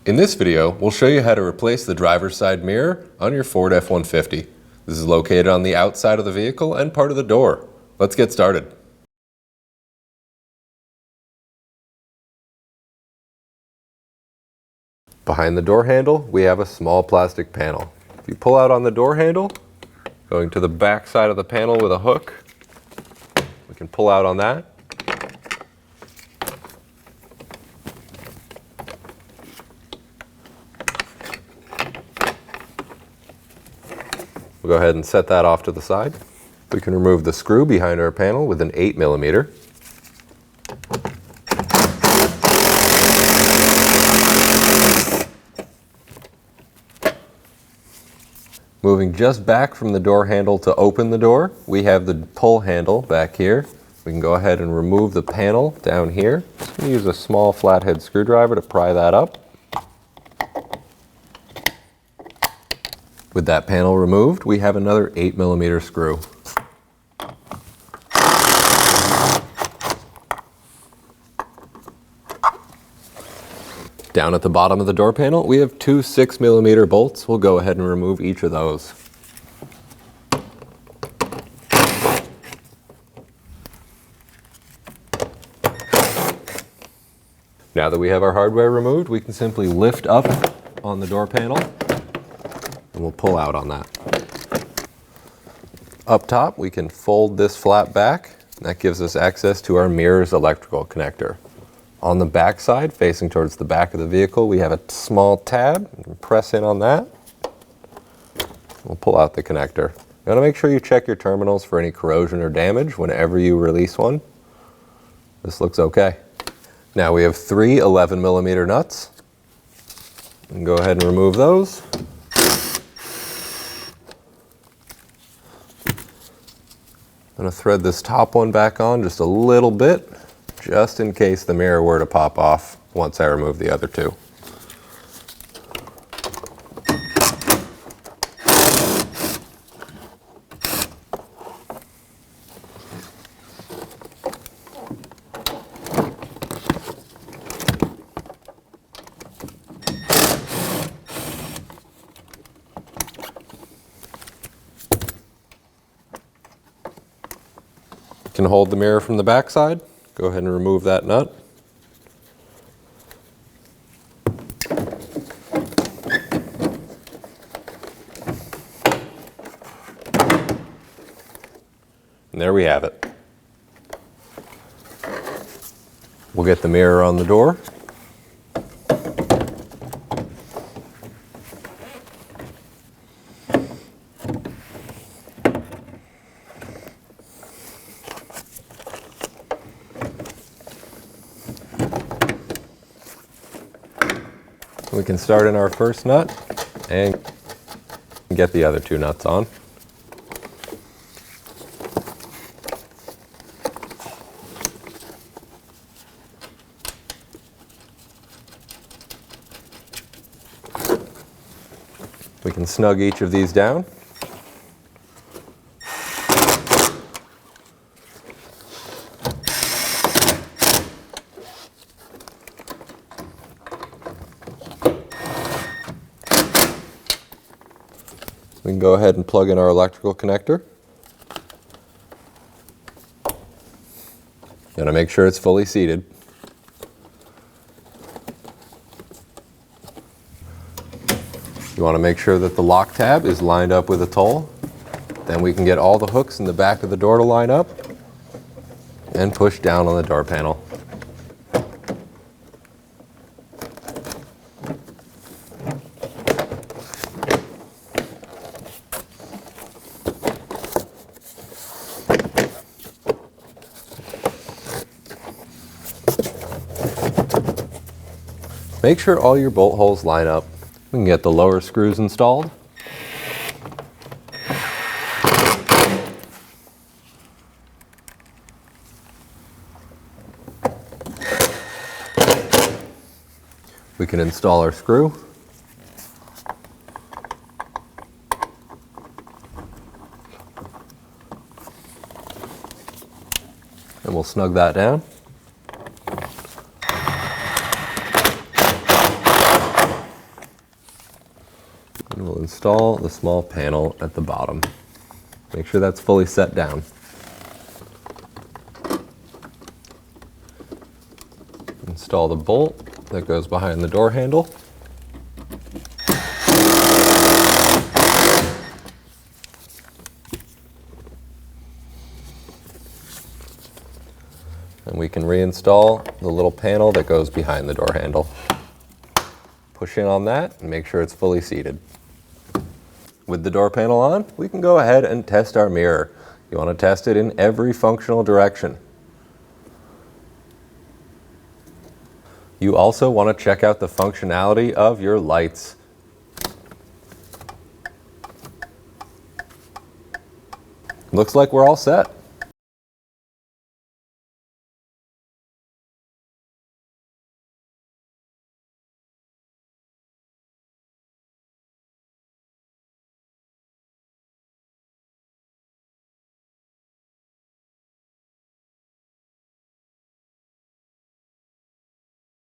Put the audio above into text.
In this video, we'll show you how to replace the driver's side mirror on your Ford F-150. This is located on the outside of the vehicle and part of the door. Let's get started. Behind the door handle, we have a small plastic panel. If you pull out on the door handle, going to the back side of the panel with a hook, we can pull out on that. We'll go ahead and set that off to the side. We can remove the screw behind our panel with an 8mm. Moving just back from the door handle to open the door, we have the pull handle back here. We can go ahead and remove the panel down here. Just going to use a small flathead screwdriver to pry that up. With that panel removed, we have another 8mm screw. Down at the bottom of the door panel, we have two 6mm bolts. We'll go ahead and remove each of those. Now that we have our hardware removed, we can simply lift up on the door panel and we'll pull out on that. Up top, we can fold this flap back. That gives us access to our mirror's electrical connector. On the back side, facing towards the back of the vehicle, we have a small tab. You can press in on that. We'll pull out the connector. You want to make sure you check your terminals for any corrosion or damage whenever you release one. This looks okay. Now we have three 11mm nuts. You can go ahead and remove those. I'm going to thread this top one back on just a little bit, just in case the mirror were to pop off once I remove the other two. Can hold the mirror from the back side. Go ahead and remove that nut. And there we have it. We'll get the mirror on the door. We can start in our first nut and get the other two nuts on. We can snug each of these down. We can go ahead and plug in our electrical connector. Got to make sure it's fully seated. You want to make sure that the lock tab is lined up with the toll. Then we can get all the hooks in the back of the door to line up and push down on the door panel. Make sure all your bolt holes line up. We can get the lower screws installed. We can install our screw. And we'll snug that down. And we'll install the small panel at the bottom. Make sure that's fully set down. Install the bolt that goes behind the door handle. And we can reinstall the little panel that goes behind the door handle. Push in on that and make sure it's fully seated. With the door panel on, we can go ahead and test our mirror. You want to test it in every functional direction. You also want to check out the functionality of your lights. Looks like we're all set.